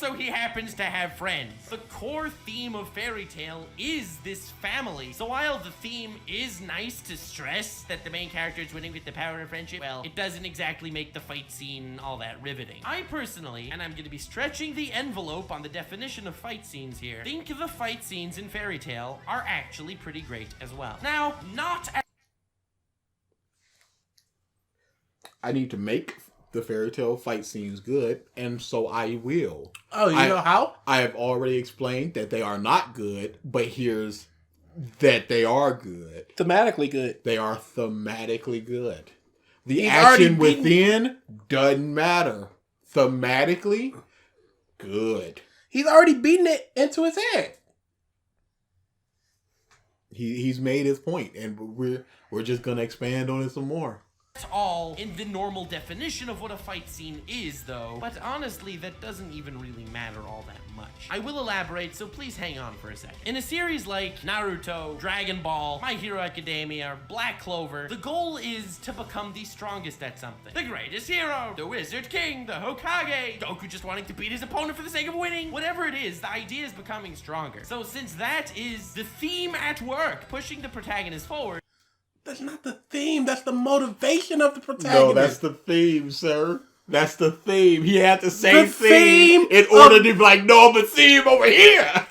so he happens to have friends. The core theme of Fairy Tail is this family. So while the theme is nice to stress that the main character is winning with the power of friendship, well, it doesn't exactly make the fight scene all that riveting. I personally, and I'm gonna be stretching the envelope on the definition of fight scenes here, think the fight scenes in Fairy Tail are actually pretty great as well. Now, not as I need to make the Fairy Tail fight scenes good, and so I will. Oh, you know how? I have already explained that they are not good, but here's that they are good. Thematically good. They are thematically good. The action within doesn't matter. Thematically, good. He's already beaten it into his head. He's made his point, and we're just gonna expand on it some more. all in the normal definition of what a fight scene is, though. But honestly, that doesn't even really matter all that much. I will elaborate, so please hang on for a second. In a series like Naruto, Dragon Ball, My Hero Academia, or Black Clover, the goal is to become the strongest at something. The greatest hero, the Wizard King, the Hokage, Goku just wanting to beat his opponent for the sake of winning. Whatever it is, the idea is becoming stronger. So since that is the theme at work, pushing the protagonist forward, that's not the theme. That's the motivation of the protagonist. No, that's the theme, sir. That's the theme. He had to say theme in order to be like, no, but theme over here.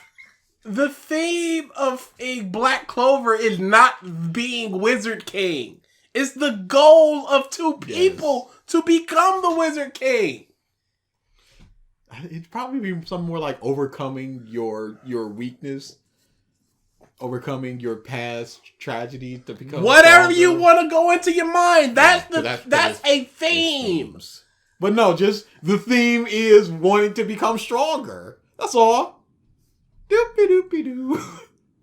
The theme of a Black Clover is not being Wizard King. It's the goal of two people to become the Wizard King. It'd probably be something more like overcoming your weakness. Overcoming your past tragedy to become whatever stronger. you want to go into your mind. That's a theme. But no, just the theme is wanting to become stronger. That's all. Doopy doopy doo.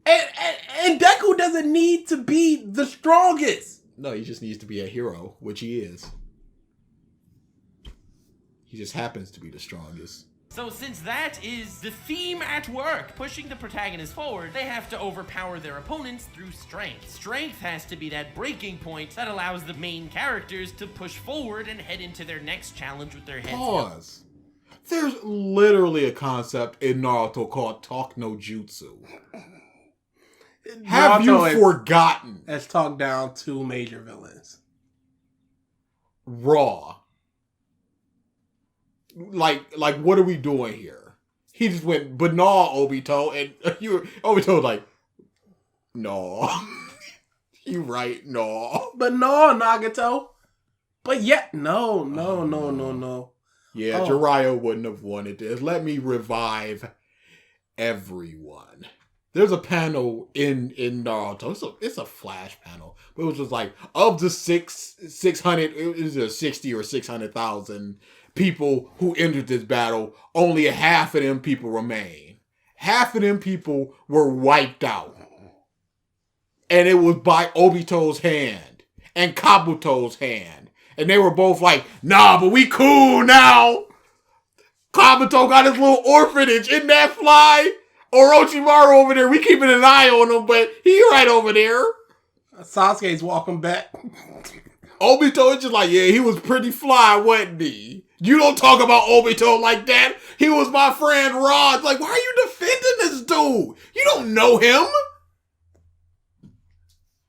And Deku doesn't need to be the strongest. No, he just needs to be a hero, which he is. He just happens to be the strongest. So since that is the theme at work, pushing the protagonist forward, they have to overpower their opponents through strength. Strength has to be that breaking point that allows the main characters to push forward and head into their next challenge with their heads up. Pause. There's literally a concept in Naruto called Talk no Jutsu. Have Naruto you forgotten? Let's talk down two major villains. Raw. Like, what are we doing here? He just went, but nah, Obito, and Obito was like, no. You right, no. But no, Nagato. But yet, no. Yeah, Jiraiya wouldn't have wanted this. Let me revive everyone. There's a panel in Naruto. It's a flash panel. But it was just like, of the 600, it was a 60 or 600,000 people who entered this battle, only half of them people remain. Half of them people were wiped out. And it was by Obito's hand and Kabuto's hand. And they were both like, nah, but we cool now. Kabuto got his little orphanage in that fly. Orochimaru over there, we keeping an eye on him, but he right over there. Sasuke's walking back. Obito is just like, yeah, he was pretty fly, wasn't he? You don't talk about Obito like that. He was my friend Rod. Like, why are you defending this dude? You don't know him.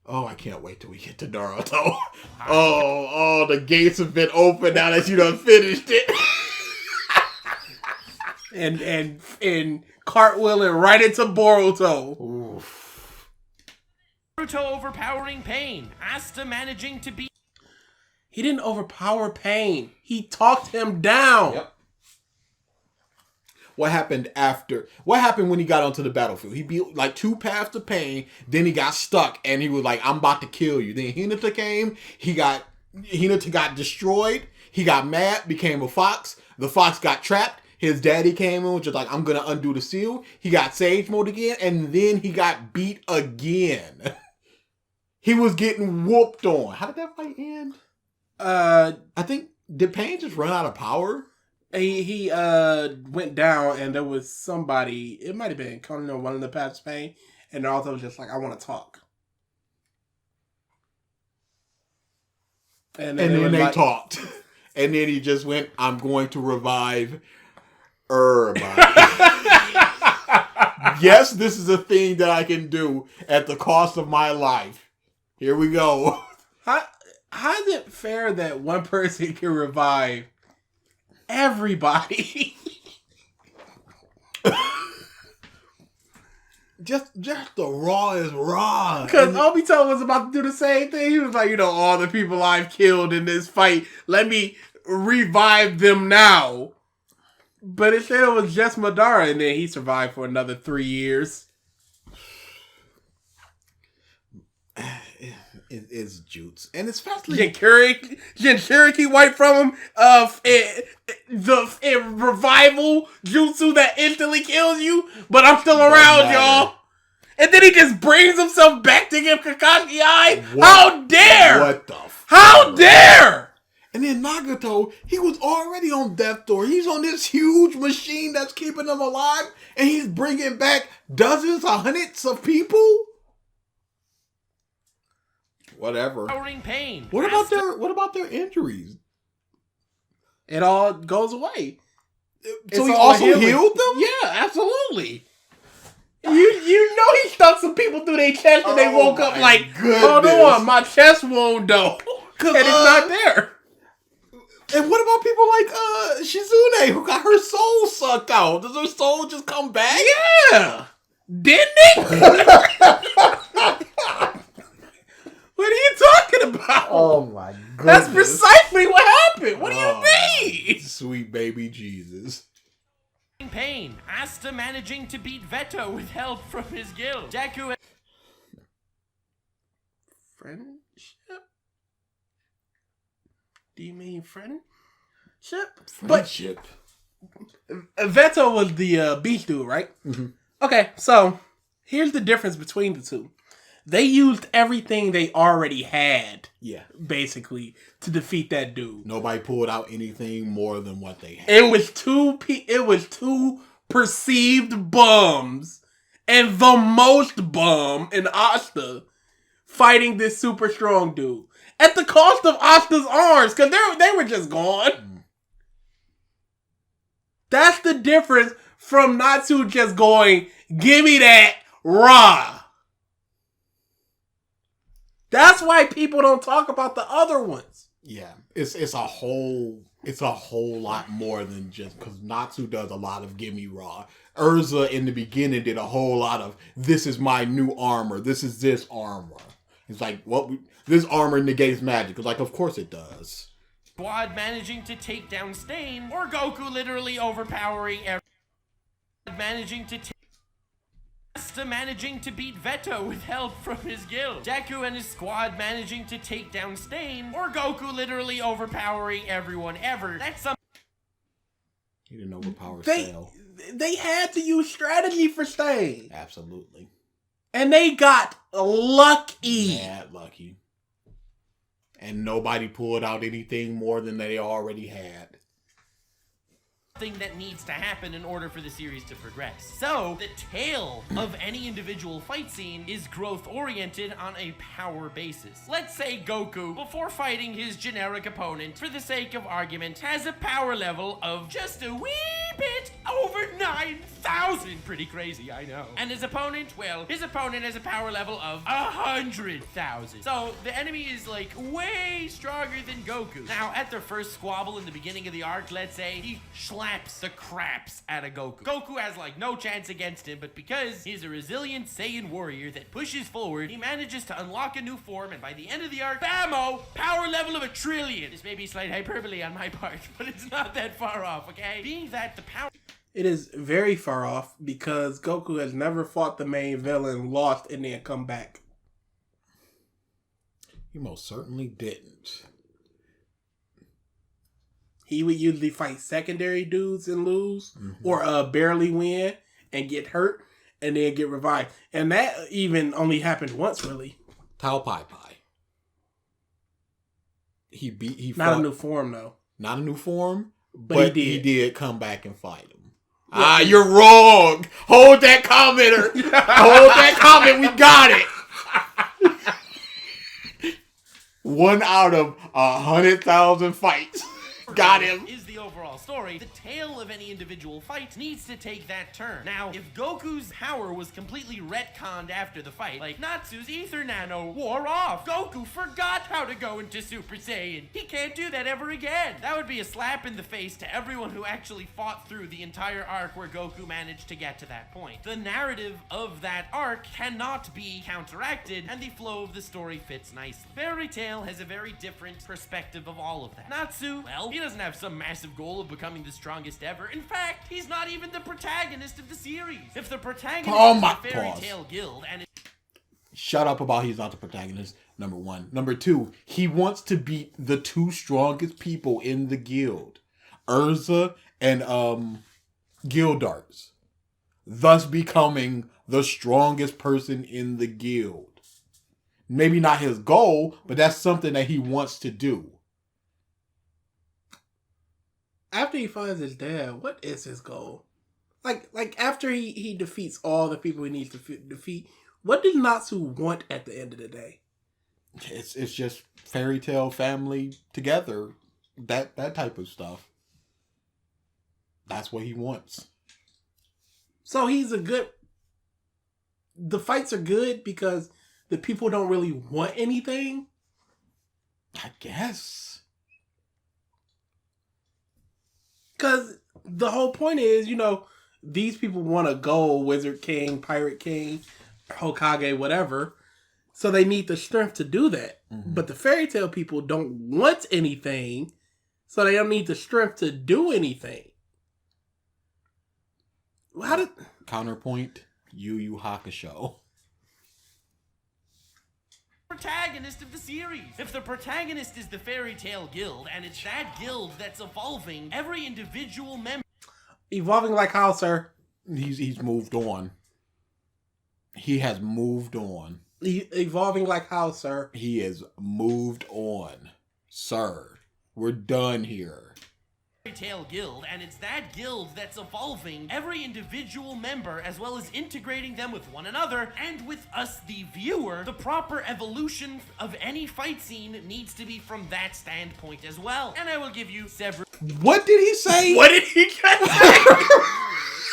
Oh, I can't wait till we get to Naruto. Oh, the gates have been open now that you done finished it. and cartwheeling right into Boruto. Oof. Naruto overpowering Pain, Asta managing to beat. He didn't overpower Pain. He talked him down. Yep. What happened after? What happened when he got onto the battlefield? He beat like 2 paths to Pain. Then he got stuck, and he was like, "I'm about to kill you." Then Hinata came. Hinata got destroyed. He got mad, became a fox. The fox got trapped. His daddy came in, which was like, "I'm gonna undo the seal." He got Sage Mode again, and then he got beat again. He was getting whooped on. How did that fight end? I think, did Pain just run out of power? He went down, and there was somebody, it might have been Conan or one of the paths Pain, and Naruto was just like, "I want to talk." And then they talked. And then he just went, "I'm going to revive everybody. Yes, this is a thing that I can do at the cost of my life. Here we go. How is it fair that one person can revive everybody? just the raw is raw. Because Obito was about to do the same thing. He was like, all the people I've killed in this fight, let me revive them now. But instead it was just Madara, and then he survived for another 3 years. It's Jutsu. And especially Jinchuriki wiped from him the revival jutsu that instantly kills you, but I'm still around, y'all. And then he just brings himself back to give Kakashi Eye. How dare! What the How dare! And then Nagato, he was already on death door. He's on this huge machine that's keeping him alive, and he's bringing back dozens or hundreds of people. Whatever. Pain. What about their injuries? It all goes away. So he also healed them? Yeah, absolutely. You know he stuck some people through their chest and they woke up like, hold on, my chest wound though. And it's not there. And what about people like Shizune who got her soul sucked out? Does her soul just come back? Yeah. Didn't it? What are you talking about? Oh my goodness. That's precisely what happened. What do you mean? Sweet baby Jesus. Pain. Asta managing to beat Veto with help from his guild. Deku. Friendship? Do you mean friendship? Friendship. But Veto was the beach dude, right? Mm-hmm. Okay, so here's the difference between the two. They used everything they already had, basically, to defeat that dude. Nobody pulled out anything more than what they had. It was two perceived bums, and the most bum in Asta fighting this super strong dude at the cost of Asta's arms, because they were just gone. That's the difference from Natsu just going, "Give me that raw." That's why people don't talk about the other ones. Yeah, it's a whole lot more than just because Natsu does a lot of gimme raw. Urza in the beginning did a whole lot of this is my new armor. This is this armor. It's like this armor negates magic. It's like of course it does. Squad managing to take down Stain, or Goku literally overpowering managing to beat Veto with help from his guild. Deku and his squad managing to take down Stain, or Goku literally overpowering everyone ever. That's something. He didn't overpower Cell. They had to use strategy for Stain. Absolutely. And they got lucky. Mad lucky. And nobody pulled out anything more than they already had. Thing that needs to happen in order for the series to progress. So, the tale of any individual fight scene is growth oriented on a power basis. Let's say Goku, before fighting his generic opponent, for the sake of argument, has a power level of just a wee bit over 9,000. Pretty crazy, I know. And his opponent has a power level of 100,000. So, the enemy is like way stronger than Goku. Now, at their first squabble in the beginning of the arc, let's say, he slaps the craps out of Goku. Goku has like no chance against him, but because he's a resilient Saiyan warrior that pushes forward, he manages to unlock a new form, and by the end of the arc, bammo, power level of 1 trillion. This may be slight hyperbole on my part, but it's not that far off, okay? Being that the power... It is very far off because Goku has never fought the main villain, lost, and then come back. He most certainly didn't. He would usually fight secondary dudes and lose, or barely win and get hurt, and then get revived. And that even only happened once, really. Tao Pai Pai. He not fought, a new form though. Not a new form, but he did come back and fight him. Yeah. You're wrong. Hold that commenter. Hold that comment. We got it. 1 out of 100,000 fights. Got him. Is the the overall story, the tale of any individual fight needs to take that turn. Now, if Goku's power was completely retconned after the fight, like Natsu's Ether Nano wore off, Goku forgot how to go into Super Saiyan. He can't do that ever again. That would be a slap in the face to everyone who actually fought through the entire arc where Goku managed to get to that point. The narrative of that arc cannot be counteracted, and the flow of the story fits nicely. Fairy Tail has a very different perspective of all of that. Natsu, well, he doesn't have some massive goal of becoming the strongest ever. In fact, he's not even the protagonist of the series. If the protagonist is the Fairy Tail Guild and shut up about he's not the protagonist, number one. Number two, he wants to beat the two strongest people in the guild, Urza and Gildarts, thus becoming the strongest person in the guild. Maybe not his goal, but that's something that he wants to do. After he finds his dad, what is his goal? Like after he defeats all the people he needs to defeat, what does Natsu want at the end of the day? It's just fairy tale family together, that type of stuff. That's what he wants. So the fights are good because the people don't really want anything? I guess. Because the whole point is, these people want a goal, Wizard King, Pirate King, Hokage, whatever. So they need the strength to do that. Mm-hmm. But the fairy tale people don't want anything, so they don't need the strength to do anything. How did... Counterpoint, Yu Yu Hakusho. Protagonist of the series. If the protagonist is the Fairy Tail Guild, and it's that guild that's evolving, every individual member... Evolving like how, sir? He's moved on. He has moved on. Evolving like how, sir? He has moved on. Sir, we're done here. Tail Guild, and it's that guild that's evolving every individual member as well as integrating them with one another and with us the viewer. The proper evolution of any fight scene needs to be from that standpoint as well. And I will give you several... What did he say? What did he just say?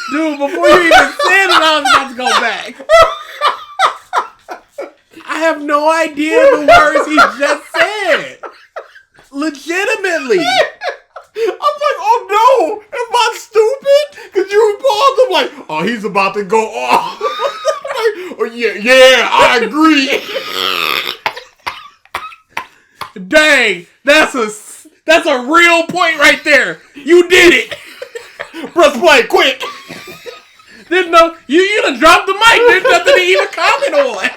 Dude, before you even said it, I was about to go back. I have no idea the words he just said. Legitimately. I'm like, oh no, am I stupid? Because you paused, I'm like, oh, he's about to go off. Like, oh yeah, I agree. Dang, that's a real point right there. You did it. Press play, quick. There's no, you done dropped the mic. There's nothing to even comment on.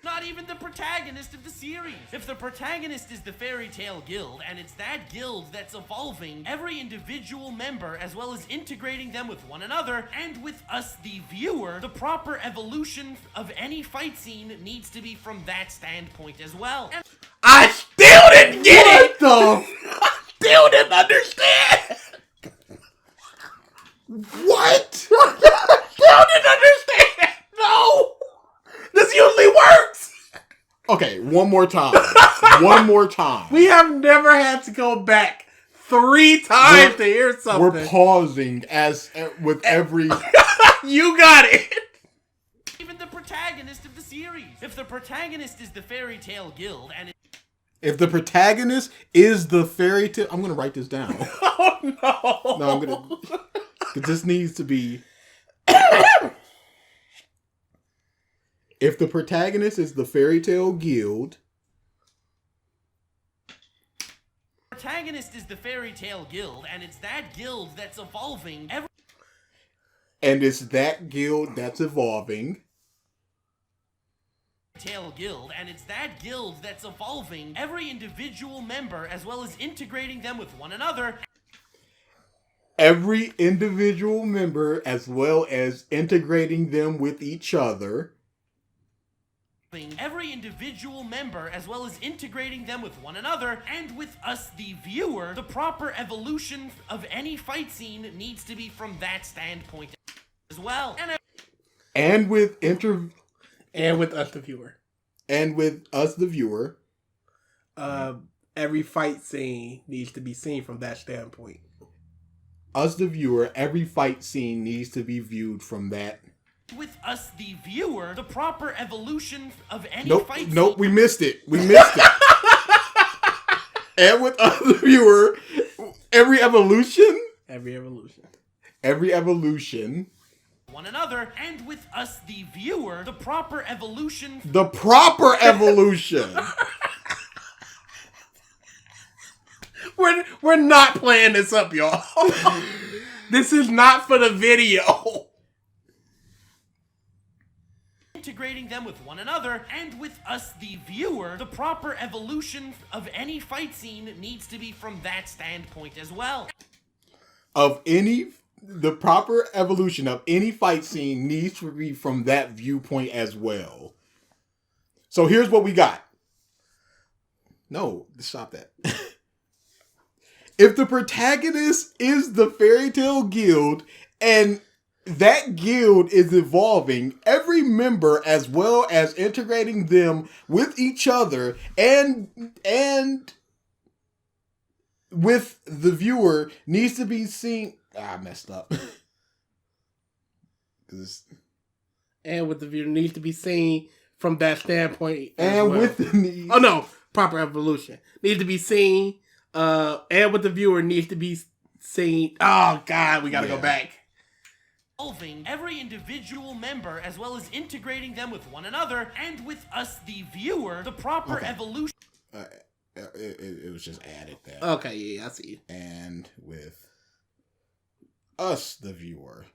Not even the protagonist of the series. If the protagonist is the Fairy Tail Guild, and it's that guild that's evolving every individual member as well as integrating them with one another and with us the viewer, the proper evolution of any fight scene needs to be from that standpoint as well. And I still didn't get it! I still didn't understand! What? Still didn't understand! No! This usually works! Okay, one more time. One more time. We have never had to go back 3 times to hear something. We're pausing with every... You got it! Even the protagonist of the series. If the protagonist is the Fairy Tail Guild, and if the protagonist is the fairy tale... I'm going to write this down. Oh, no. No, I'm going to... This needs to be... If the protagonist is the Fairy Tail Guild... Protagonist is the Fairy Tail Guild, and it's that guild that's evolving every... And it's that guild that's evolving... Tail Guild, and it's that guild that's evolving every individual member as well as integrating them with one another. Every individual member as well as integrating them with each other. Every individual member as well as integrating them with one another and with us the viewer. The proper evolution of any fight scene needs to be from that standpoint as well. And with us the viewer. And with us the viewer. every fight scene needs to be seen from that standpoint. Us, the viewer, every fight scene needs to be viewed from that. With us, the viewer, the proper evolution of any fight scene. Nope, we missed it. We missed it. And with us, the viewer, every evolution. One another, and with us, the viewer, the proper evolution. We're not playing this up, y'all. This is not for the video. Integrating them with one another, and with us, the viewer, the proper evolution of any fight scene needs to be from that standpoint as well. The proper evolution of any fight scene needs to be from that viewpoint as well. So here's what we got. No, stop that. If the protagonist is the fairy tale guild and that guild is evolving, every member as well as integrating them with each other and with the viewer needs to be seen. I messed up. And with the viewer needs to be seen from that standpoint. Proper evolution needs to be seen. And with the viewer needs to be seen. Oh God, we gotta go back. Involving every individual member as well as integrating them with one another, and with us, the viewer, the proper evolution. It was just added that. Okay, yeah, I see. And with us, the viewer.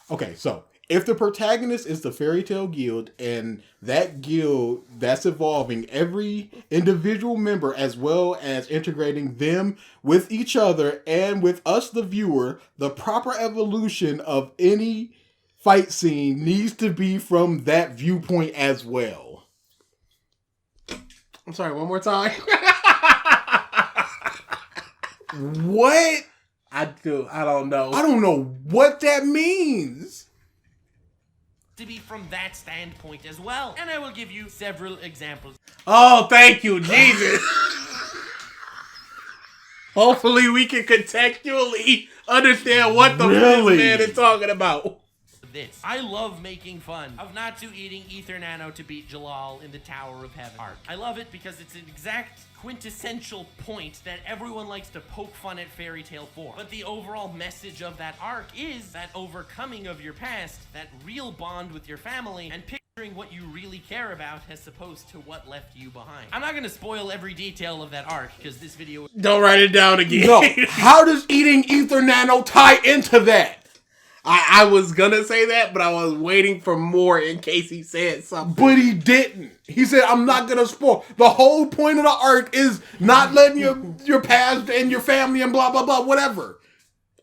Okay, so if the protagonist is the fairy tale guild and that guild that's evolving, every individual member as well as integrating them with each other and with us, the viewer, the proper evolution of any fight scene needs to be from that viewpoint as well. I'm sorry, one more time. What? I don't know. I don't know what that means. To be from that standpoint as well. And I will give you several examples. Oh, thank you, Jesus. Hopefully we can contextually understand what the man is talking about. This. I love making fun of Natsu eating Ether Nano to beat Jalal in the Tower of Heaven arc. I love it because it's an exact quintessential point that everyone likes to poke fun at Fairy Tail for. But the overall message of that arc is that overcoming of your past, that real bond with your family, and picturing what you really care about as opposed to what left you behind. I'm not gonna spoil every detail of that arc because this video... Don't write it down again. No, how does eating Ether Nano tie into that? I was gonna say that, but I was waiting for more in case he said something. But he didn't. He said, I'm not gonna spoil. The whole point of the arc is not letting your past and your family and blah, blah, blah, whatever.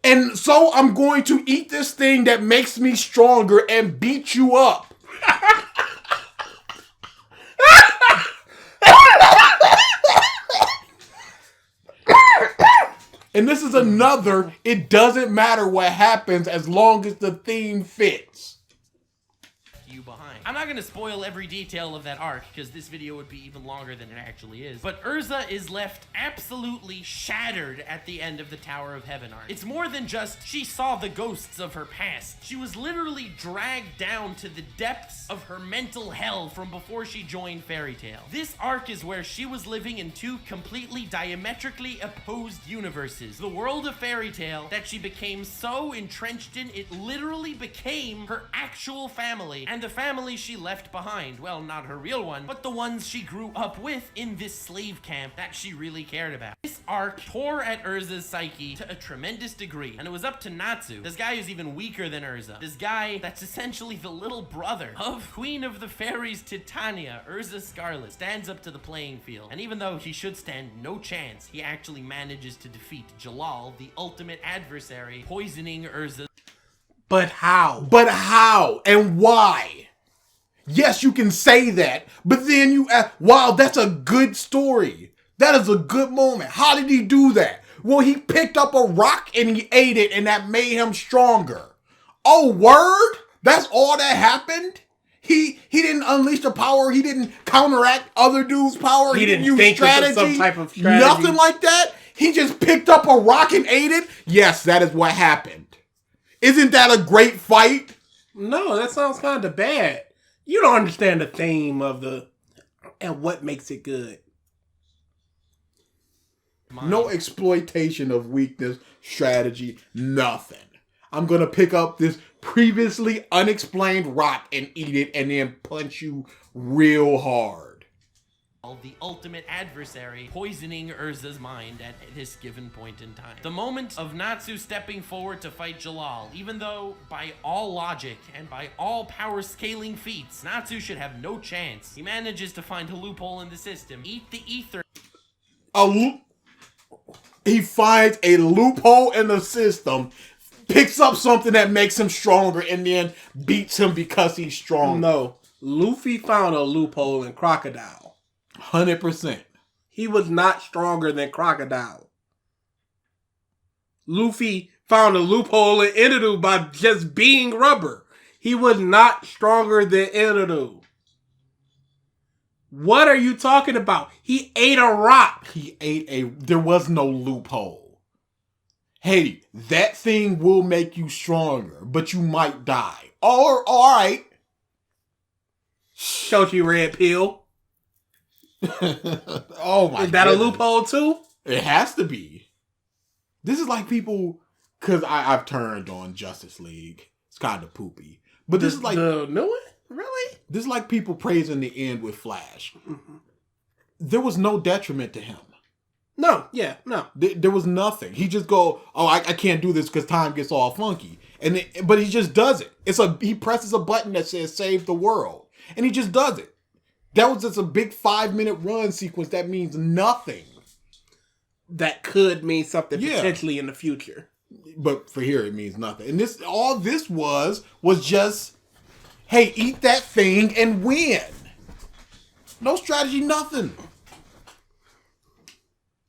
And so I'm going to eat this thing that makes me stronger and beat you up. And this is another, it doesn't matter what happens as long as the theme fits. You behind. I'm not gonna spoil every detail of that arc because this video would be even longer than it actually is. But Urza is left absolutely shattered at the end of the Tower of Heaven arc. It's more than just she saw the ghosts of her past. She was literally dragged down to the depths of her mental hell from before she joined Fairy Tail. This arc is where she was living in two completely diametrically opposed universes. The world of Fairy Tail that she became so entrenched in, it literally became her actual family, and the family she left behind. Well, not her real one, but the ones she grew up with in this slave camp that she really cared about. This arc tore at Urza's psyche to a tremendous degree, and it was up to Natsu, this guy who's even weaker than Urza, this guy that's essentially the little brother of Queen of the Fairies Titania, Urza Scarlet, stands up to the playing field. And even though he should stand no chance, he actually manages to defeat Jalal, the ultimate adversary, poisoning Urza. But how? But how? And why? Yes, you can say that, but then you ask, wow, that's a good story. That is a good moment. How did he do that? Well, he picked up a rock and he ate it, and that made him stronger. Oh, word? That's all that happened? He didn't unleash the power. He didn't counteract other dudes' power. He didn't use think strategy. of some type of strategy. Nothing like that. He just picked up a rock and ate it. Yes, that is what happened. Isn't that a great fight? No, that sounds kind of bad. You don't understand the theme of and what makes it good. No exploitation of weakness, strategy, nothing. I'm going to pick up this previously unexplained rock and eat it and then punch you real hard. The ultimate adversary, poisoning Urza's mind at this given point in time. The moment of Natsu stepping forward to fight Jalal, even though by all logic and by all power scaling feats, Natsu should have no chance. He manages to find a loophole in the system, eat the ether. He finds a loophole in the system, picks up something that makes him stronger, and then beats him because he's strong. No, Luffy found a loophole in Crocodile. 100%. He was not stronger than Crocodile. Luffy found a loophole in Enelu by just being rubber. He was not stronger than Enelu. What are you talking about? He ate a rock. There was no loophole. Hey, that thing will make you stronger, but you might die. All right. Shochi Red Pill. Oh my! Is that goodness. A loophole too? It has to be. This is like people, because I've turned on Justice League. It's kind of poopy, but this is like the new one. Really? This is like people praising the end with Flash. Mm-hmm. There was no detriment to him. No. There was nothing. He just go, oh, I can't do this because time gets all funky, but he just does it. He presses a button that says save the world, and he just does it. That was just a big 5-minute run sequence that means nothing. That could mean something potentially in the future. But for here, it means nothing. And all this was just, hey, eat that thing and win. No strategy, nothing.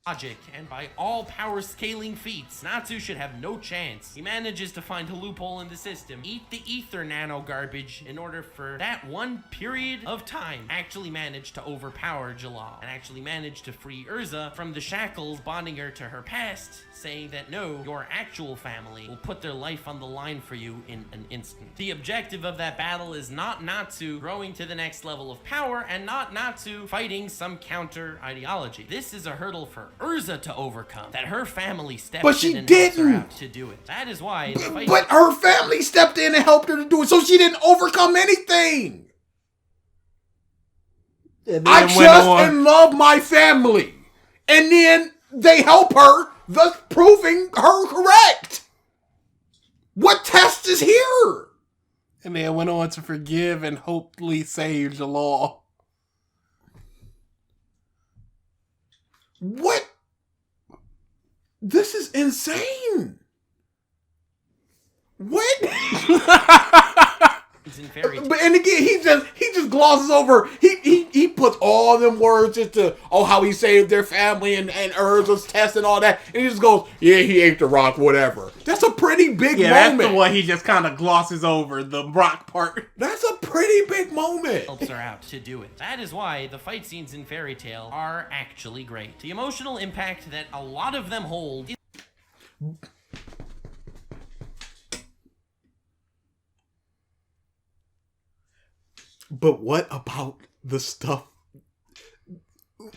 Logic, and by all power scaling feats, Natsu should have no chance. He manages to find a loophole in the system, eat the ether nano garbage in order for that one period of time actually manage to overpower Jalal and actually manage to free Urza from the shackles bonding her to her past, saying that no, your actual family will put their life on the line for you in an instant. The objective of that battle is not Natsu growing to the next level of power and not Natsu fighting some counter ideology. This is a hurdle for Urza to overcome, that her family stepped in and helped her out to do it. That is why the fight. But her family stepped in and helped her to do it, so she didn't overcome anything. I trust and love my family, and then they help her, thus proving her correct. What test is here? And then went on to forgive and hopefully save Jalal. What? This is insane. What? But and again, he just glosses over. He puts all them words into how he saved their family and Urza's test and all that, and he just goes, yeah, he ate the rock, whatever. That's a pretty big moment. That's the one he just kind of glosses over, the rock part. That's a pretty big moment. Helps her out to do it. That is why the fight scenes in Fairy Tail are actually great. The emotional impact that a lot of them hold. But what about the stuff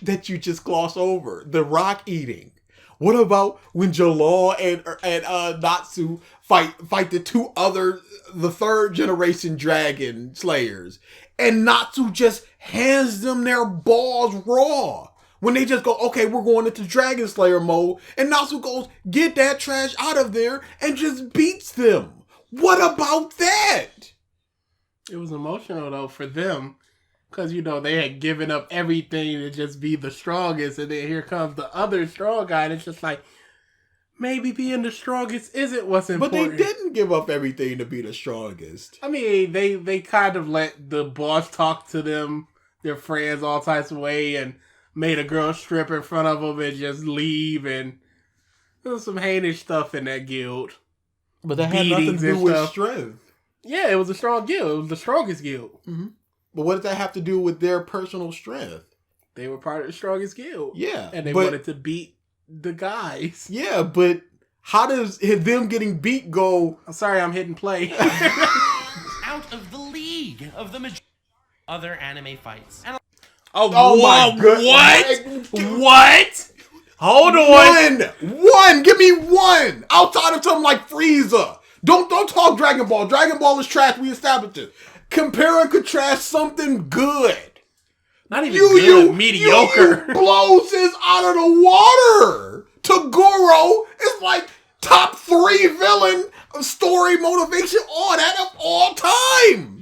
that you just gloss over? The rock eating. What about when Jalal and Natsu fight the third generation dragon slayers, and Natsu just hands them their balls raw? When they just go, okay, we're going into Dragon Slayer mode, and Natsu goes, get that trash out of there, and just beats them. What about that? It was emotional, though, for them. Because, they had given up everything to just be the strongest. And then here comes the other strong guy. And it's just like, maybe being the strongest isn't what's important. But they didn't give up everything to be the strongest. I mean, they kind of let the boss talk to them, their friends, all types of way. And made a girl strip in front of them and just leave. And there was some heinous stuff in that guild. But that had nothing to do with strength. Yeah, it was a strong guild. It was the strongest guild. Mm-hmm. But what does that have to do with their personal strength? They were part of the strongest guild. Yeah. And they wanted to beat the guys. Yeah, but how does them getting beat go? I'm sorry, I'm hitting play. Out of the league of the other anime fights. And oh my god. What? Hold on. One. Give me one. Outside of something like Frieza. Don't talk Dragon Ball. Dragon Ball is trash. We established it. Compare and contrast something good. Not even good. Mediocre. Yu blows his out of the water. Toguro is like top 3 villain story motivation on that of all time.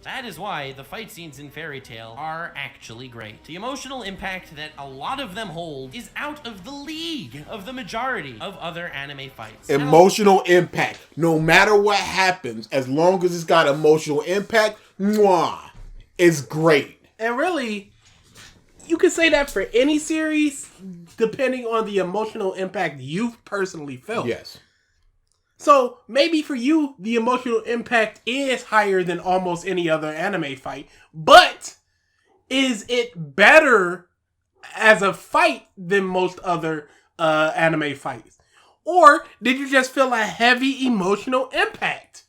That is why the fight scenes in Fairy Tail are actually great. The emotional impact that a lot of them hold is out of the league of the majority of other anime fights. Emotional impact. No matter what happens, as long as it's got emotional impact, it's great. And really, you can say that for any series, depending on the emotional impact you've personally felt. Yes. So maybe for you, the emotional impact is higher than almost any other anime fight. But is it better as a fight than most other anime fights? Or did you just feel a heavy emotional impact?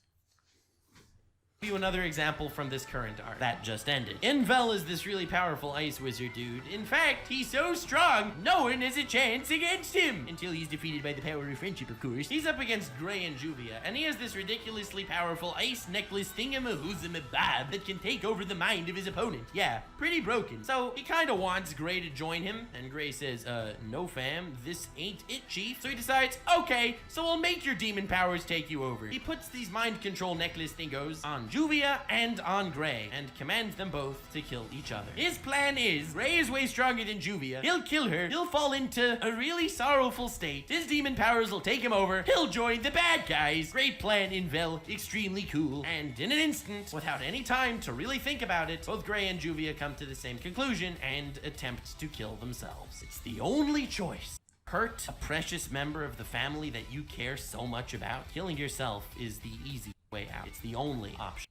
You another example from this current arc that just ended. Invel is this really powerful ice wizard dude. In fact, he's so strong, no one has a chance against him. Until he's defeated by the power of friendship, of course. He's up against Gray and Juvia, and he has this ridiculously powerful ice necklace thingamahoosamabab that can take over the mind of his opponent. Yeah, pretty broken. So he kinda wants Gray to join him, and Gray says, no fam, this ain't it, chief. So he decides, okay, so I'll make your demon powers take you over. He puts these mind control necklace thingos on Juvia and on Gray, and commands them both to kill each other. His plan is, Gray is way stronger than Juvia. He'll kill her, he'll fall into a really sorrowful state. His demon powers will take him over, he'll join the bad guys. Great plan, Invel, extremely cool. And in an instant, without any time to really think about it, both Gray and Juvia come to the same conclusion and attempt to kill themselves. It's the only choice. Hurt a precious member of the family that you care so much about. Killing yourself is the easy way out. It's the only option.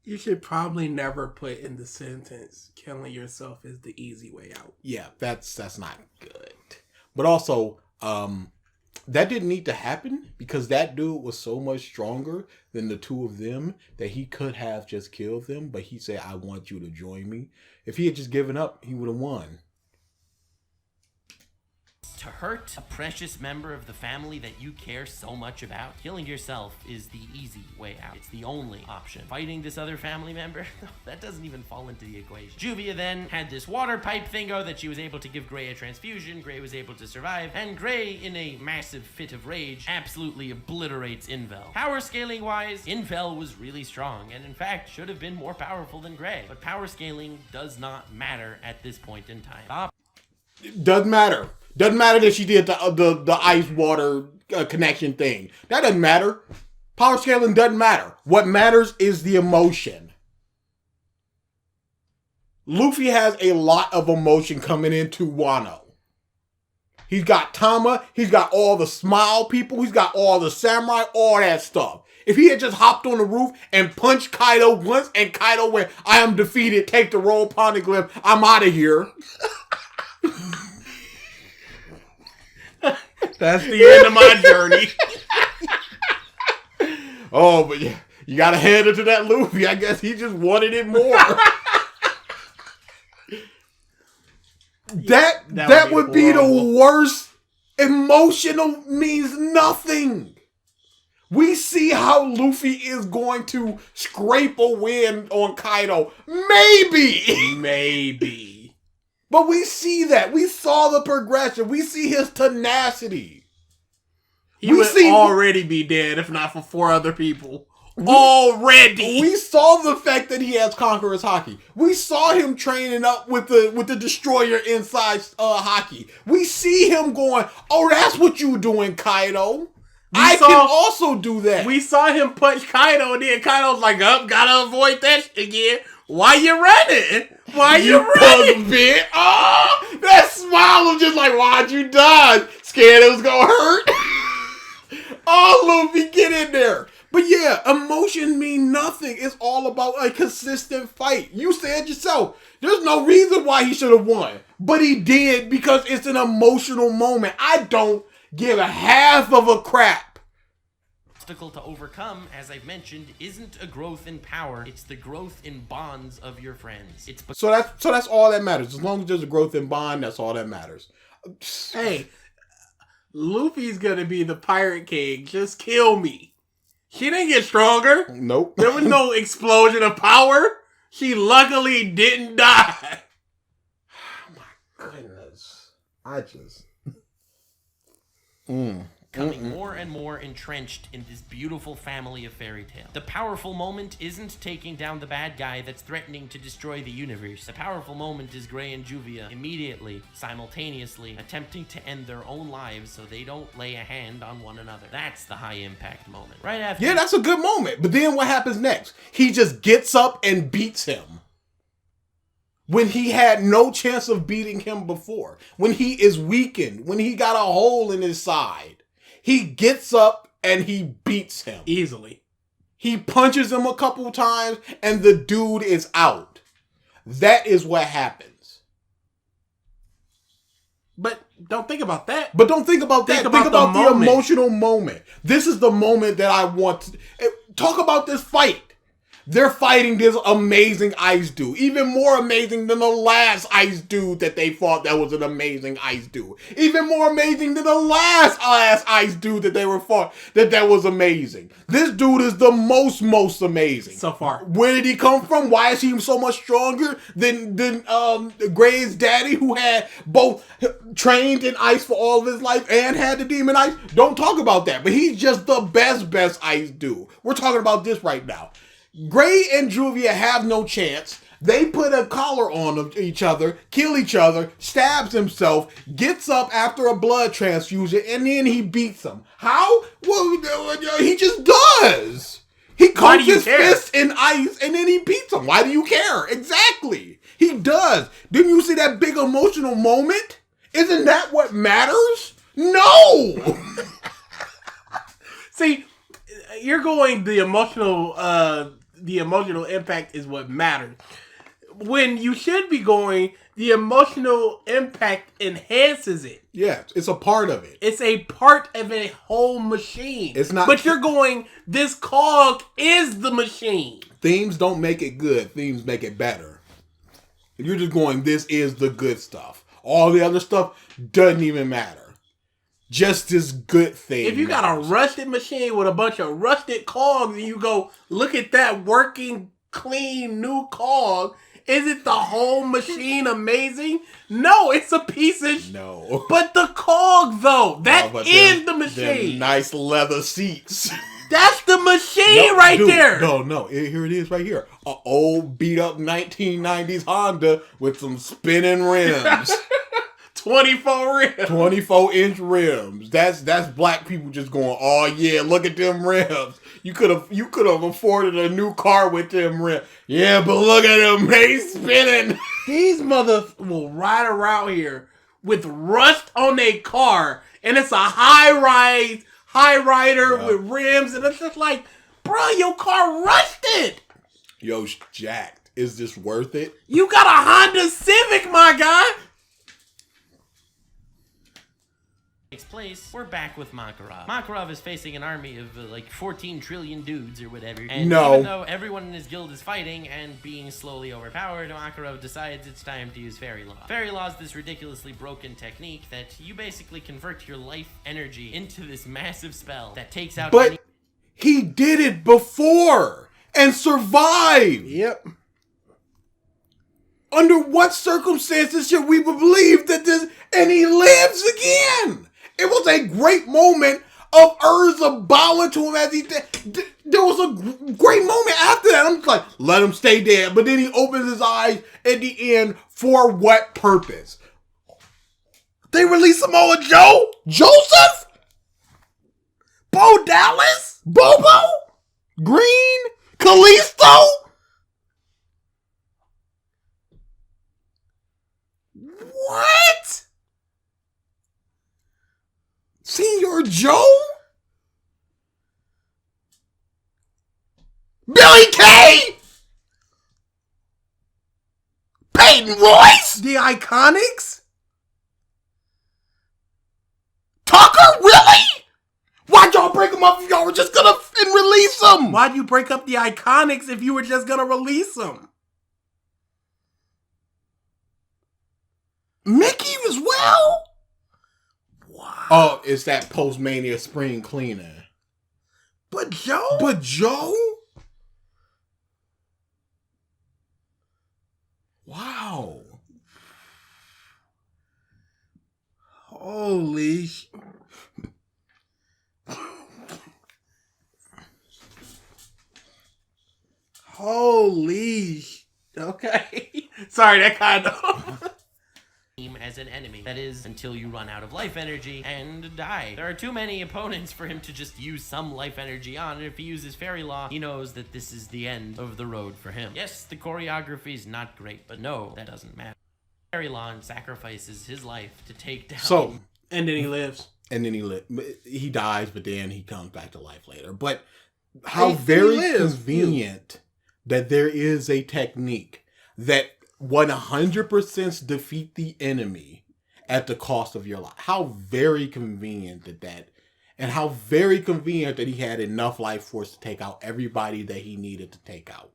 You should probably never put in the sentence, killing yourself is the easy way out. Yeah, that's not good. But also, that didn't need to happen because that dude was so much stronger than the two of them that he could have just killed them, but he said, I want you to join me. If he had just given up, he would have won. To hurt a precious member of the family that you care so much about, killing yourself is the easy way out. It's the only option. Fighting this other family member, that doesn't even fall into the equation. Juvia then had this water pipe thingo that she was able to give Gray a transfusion. Gray was able to survive, and Gray, in a massive fit of rage, absolutely obliterates Invel. Power scaling wise, Invel was really strong, and in fact should have been more powerful than Gray. But power scaling does not matter at this point in time. Doesn't matter. Doesn't matter that she did the ice water connection thing. That doesn't matter. Power scaling doesn't matter. What matters is the emotion. Luffy has a lot of emotion coming into Wano. He's got Tama. He's got all the smile people. He's got all the samurai, all that stuff. If he had just hopped on the roof and punched Kaido once and Kaido went, I am defeated, take the roll poneglyph, I'm out of here. That's the end of my journey. Oh, but yeah, you gotta hand it to that Luffy. I guess he just wanted it more. that would be the worst. Emotional means nothing. We see how Luffy is going to scrape a win on Kaido. Maybe. But we see that. We saw the progression. We see his tenacity. He would already be dead if not for 4 other people. Already. We saw the fact that he has Conqueror's Haki. We saw him training up with the Destroyer inside Haki. We see him going, oh, that's what you doing, Kaido. I can also do that. We saw him punch Kaido and then Kaido's like, gotta avoid that again. Why you running? Why you running? Bit. Oh, that smile was just like, why'd you die? Scared it was gonna hurt? Oh, Luffy, get in there. But yeah, emotion mean nothing. It's all about a consistent fight. You said yourself, there's no reason why he should have won. But he did because it's an emotional moment. I don't give a half of a crap. Obstacle to overcome, as I've mentioned, isn't a growth in power. It's the growth in bonds of your friends. So that's all that matters. As long as there's a growth in bond, that's all that matters. Hey, Luffy's gonna be the Pirate King. Just kill me. She didn't get stronger. Nope. There was no explosion of power. She luckily didn't die. Oh my goodness. I just... Becoming more and more entrenched in this beautiful family of fairy tale. The powerful moment isn't taking down the bad guy that's threatening to destroy the universe. The powerful moment is Gray and Juvia immediately, simultaneously, attempting to end their own lives so they don't lay a hand on one another. That's the high impact moment. Right after... Yeah, that's a good moment. But then what happens next? He just gets up and beats him. When he had no chance of beating him before. When he is weakened. When he got a hole in his side. He gets up and he beats him. Easily. He punches him a couple times and the dude is out. That is what happens. But don't think about that. But don't think about that. Think about the emotional moment. This is the moment that I want to... Talk about this fight. They're fighting this amazing ice dude. Even more amazing than the last ice dude that they fought that was an amazing ice dude. Even more amazing than the last ice dude that they were fought that was amazing. This dude is the most amazing. So far. Where did he come from? Why is he so much stronger than Gray's daddy, who had both trained in ice for all of his life and had the demon ice? Don't talk about that. But he's just the best ice dude. We're talking about this right now. Gray and Juvia have no chance. They put a collar on each other, kill each other, stabs himself, gets up after a blood transfusion, and then he beats them. How? Well, he just does. He coats his fist in ice, and then he beats him. Why do you care? Exactly. He does. Didn't you see that big emotional moment? Isn't that what matters? No! See, you're going the emotional impact is what matters. When you should be going, the emotional impact enhances it. Yeah, it's a part of it. It's a part of a whole machine. It's not. But you're going, this cog is the machine. Themes don't make it good. Themes make it better. You're just going, this is the good stuff. All the other stuff doesn't even matter. Just this good thing. If you got a rusted machine with a bunch of rusted cogs and you go, look at that working, clean, new cog, isn't the whole machine amazing? No, it's a piece of... No. But the cog, though, that is the machine. Nice leather seats. That's the machine there. No. Here it is right here. An old beat up 1990s Honda with some spinning rims. 24 rims. 24-inch rims. That's black people just going, oh yeah, look at them rims. You could have afforded a new car with them rims. Yeah, but look at them, they spinning. These mothers will ride around here with rust on their car, and it's a high rider with rims, and it's just like, bro, your car rusted. Yo, jacked. Is this worth it? You got a Honda Civic, my guy. Takes place, we're back with Makarov. Makarov is facing an army of 14 trillion dudes or whatever. And even though everyone in his guild is fighting and being slowly overpowered, Makarov decides it's time to use Fairy Law. Fairy Law is this ridiculously broken technique that you basically convert your life energy into this massive spell that takes out... But he did it before and survived. Yep. Under what circumstances should we believe that this... And he lives again. It was a great moment of Urza bowing to him as he did. There was a great moment after that. I'm just like, let him stay dead. But then he opens his eyes at the end. For what purpose? They released Samoa Joe? Joseph? Bo Dallas? Bobo? Green? Kalisto? What? Senior Joe? Billy Kay! Peyton Royce? The Iconics? Tucker? Really? Why'd y'all break them up if y'all were just gonna release them? Why'd you break up the Iconics if you were just gonna release them? Mickey as well? Wow. Oh, it's that post-Mania spring cleaner. But Joe? Wow. Holy Okay. Sorry, that kind of... As an enemy. That is, until you run out of life energy and die. There are too many opponents for him to just use some life energy on, and if he uses Fairy Law, he knows that this is the end of the road for him. Yes, the choreography is not great, but no, that doesn't matter. Fairy Law sacrifices his life to take down... So, and then he lives. And then he dies, but then he comes back to life later. But how very convenient that there is a technique that 100% defeat the enemy at the cost of your life. How very convenient and how very convenient that he had enough life force to take out everybody that he needed to take out.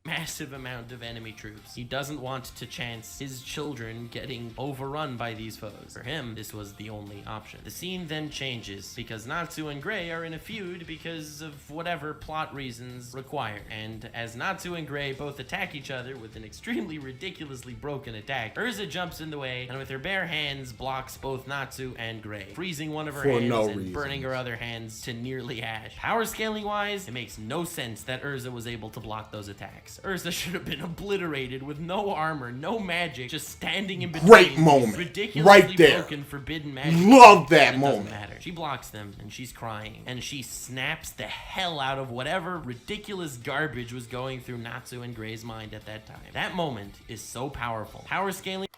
Massive amount of enemy troops. He doesn't want to chance his children getting overrun by these foes. For him, this was the only option. The scene then changes because Natsu and Gray are in a feud because of whatever plot reasons required. And as Natsu and Gray both attack each other with an extremely ridiculously broken attack, Urza jumps in the way and with her bare hands blocks both Natsu and Gray, freezing one of her hands and burning her other hands to nearly ash. Power scaling wise, it makes no sense that Urza was able to block those attacks. Urza should have been obliterated with no armor, no magic, just standing in between. Great moment. Ridiculously right there. Broken, forbidden magic. Love that moment. Doesn't matter. She blocks them and she's crying and she snaps the hell out of whatever ridiculous garbage was going through Natsu and Gray's mind at that time. That moment is so powerful. Power scaling.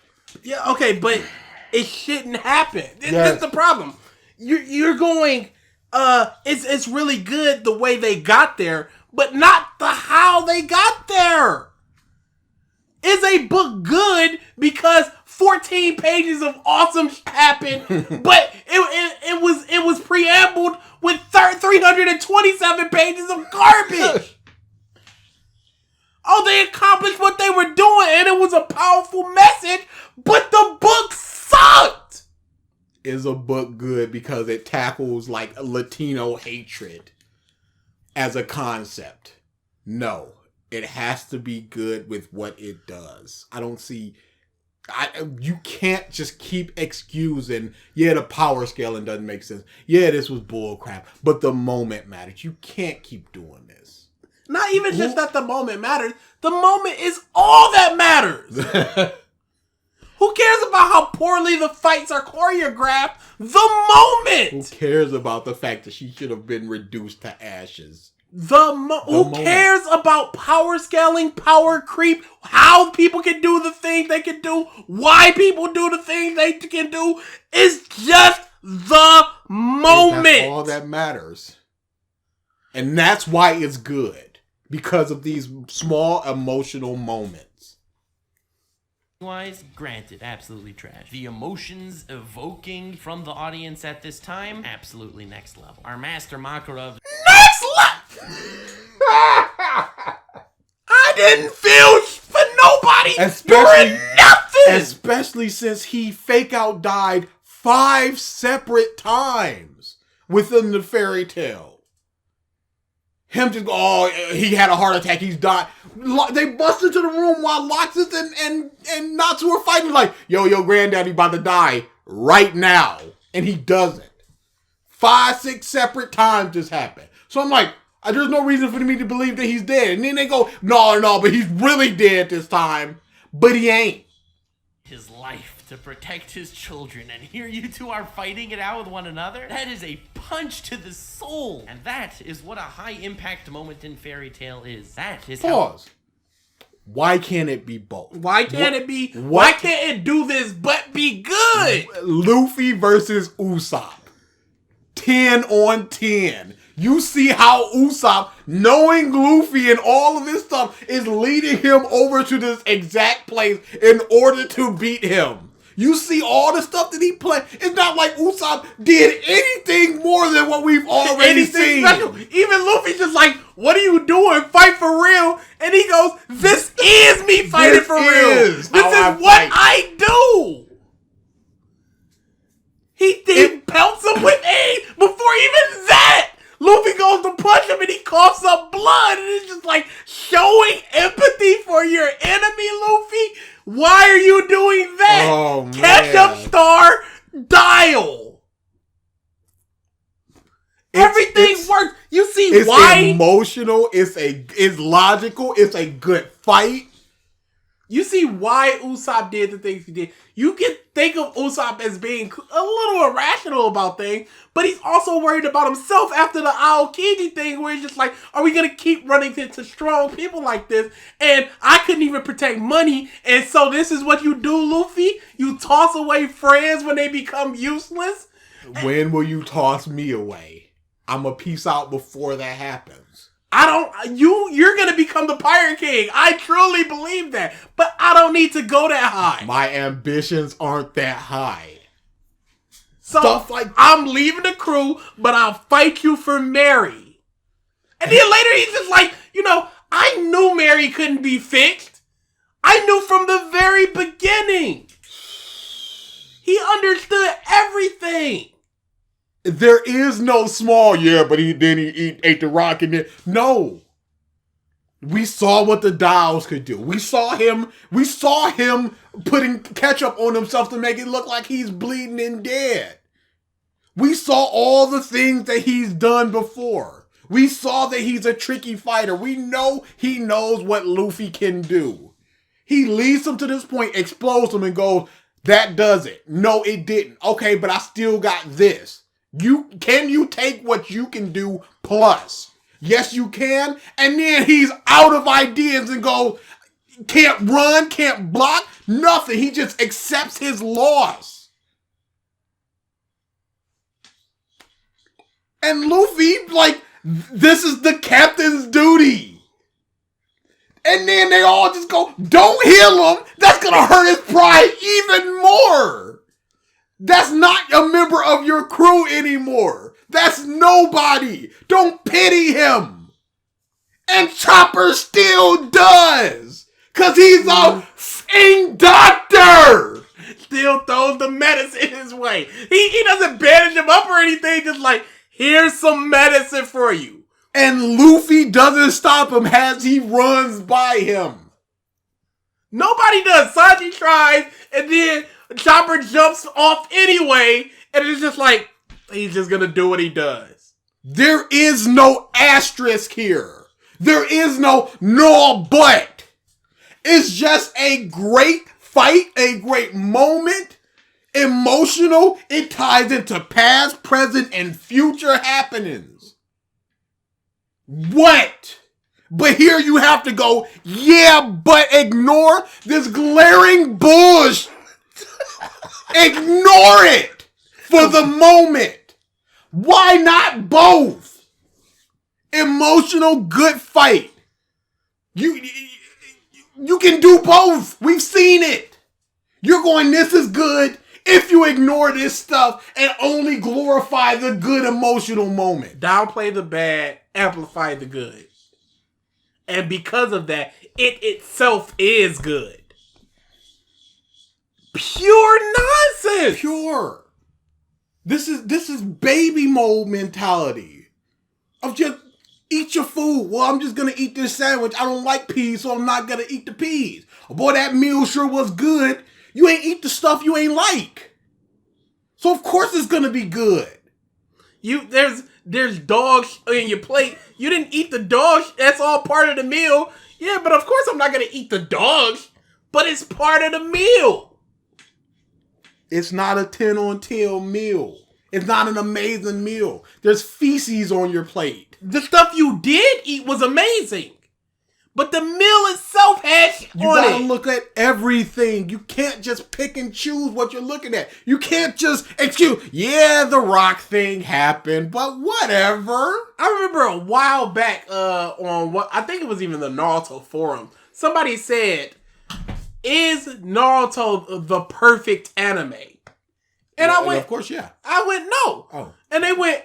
Yeah, okay, but it shouldn't happen. That's the problem. You're going, it's really good the way they got there, but not the how they got there. Is a book good because 14 pages of awesome happened, but it was preambled with 327 pages of garbage. Oh, they accomplished what they were doing, and it was a powerful message, but the book sucked. Is a book good because it tackles like Latino hatred as a concept? No, it has to be good with what it does. I don't see. You can't just keep excusing. Yeah, the power scaling doesn't make sense. Yeah, this was bull crap, but the moment matters. You can't keep doing this. Not even just that the moment matters. The moment is all that matters. Who cares about how poorly the fights are choreographed? The moment! Who cares about the fact that she should have been reduced to ashes? Who cares about power scaling, power creep, how people can do the things they can do, why people do the things they can do? It's just the moment. That's all that matters. And that's why it's good. Because of these small emotional moments. Wise, granted, absolutely trash. The emotions evoking from the audience at this time, absolutely next level. Our master Makarov, next level! I didn't feel for nobody doing nothing! Especially since he fake out died 5 separate times within the fairy tale. Him just, he had a heart attack, he's died. They bust into the room while Loxus and Natsu are fighting like, yo, granddaddy about to die right now. And he doesn't. 5, 6 separate times this happened. So I'm like, there's no reason for me to believe that he's dead. And then they go, no, but he's really dead this time. But he ain't. His life to protect his children, and here you two are fighting it out with one another? That is a punch to the soul. And that is what a high impact moment in Fairy Tail is. That is Pause. Why can't it be both? Why can't it do this but be good? Luffy versus Usopp. 10 on 10. You see how Usopp, knowing Luffy and all of this stuff, is leading him over to this exact place in order to beat him. You see all the stuff that he played. It's not like Usopp did anything more than what we've already seen. Special. Even Luffy's just like, what are you doing? Fight for real? And he goes, this is me fighting for real. This is what I do. He pelts him with aid before even that. Luffy goes to punch him and he coughs up blood. And it's just like showing empathy for your enemy, Luffy. Why are you doing that? Oh, Catch up star dial. Everything works. You see why? It's emotional. It's logical. It's a good fight. You see why Usopp did the things he did. You can think of Usopp as being a little irrational about things, but he's also worried about himself after the Aokiji thing where he's just like, are we going to keep running into strong people like this? And I couldn't even protect money, and so this is what you do, Luffy? You toss away friends when they become useless? When will you toss me away? I'm a peace out before that happens. You're going to become the Pirate King. I truly believe that. But I don't need to go that high. My ambitions aren't that high. So Stuff like I'm leaving the crew, but I'll fight you for Mary. And then later he's just like, I knew Mary couldn't be fixed. I knew from the very beginning. He understood everything. There is no small, but he ate the rock and then no. We saw what the Dials could do. We saw him putting ketchup on himself to make it look like he's bleeding and dead. We saw all the things that he's done before. We saw that he's a tricky fighter. We know he knows what Luffy can do. He leads him to this point, explodes him and goes, that does it. No, it didn't. Okay, but I still got this. Can you take what you can do plus? Yes, you can. And then he's out of ideas and goes, can't run, can't block, nothing. He just accepts his loss. And Luffy, this is the captain's duty. And then they all just go, don't heal him. That's going to hurt his pride even more. That's not a member of your crew anymore. That's nobody. Don't pity him. And Chopper still does. Because he's a f***ing doctor. Still throws the medicine his way. He doesn't bandage him up or anything. Just like, here's some medicine for you. And Luffy doesn't stop him as he runs by him. Nobody does. Sanji tries and then Chopper jumps off anyway, and it's just like, he's just gonna do what he does. There is no asterisk here. There is no but. It's just a great fight, a great moment, emotional. It ties into past, present, and future happenings. What? But here you have to go, but ignore this glaring bullshit. Ignore it for the moment. Why not both? Emotional, good fight. You can do both. We've seen it. You're going, this is good if you ignore this stuff and only glorify the good emotional moment. Downplay the bad, amplify the good. And because of that, it itself is good. Pure nonsense. Pure. This is baby mode mentality. Of just eat your food. Well, I'm just gonna eat this sandwich. I don't like peas, so I'm not gonna eat the peas. Boy, that meal sure was good. You ain't eat the stuff you ain't like. So of course it's gonna be good. There's dogs in your plate. You didn't eat the dogs. That's all part of the meal. Yeah, but of course I'm not gonna eat the dogs. But it's part of the meal. It's not a 10 on 10 meal. It's not an amazing meal. There's feces on your plate. The stuff you did eat was amazing. but the meal itself has You on gotta it. look at everything. You can't just pick and choose what you're looking at. You can't just yeah, the rock thing happened, but whatever. I remember a while back on what I think it was even the Naruto forum. Somebody said, "Is Naruto the perfect anime?" And I went, of course, yeah. I went, no. Oh. And they went,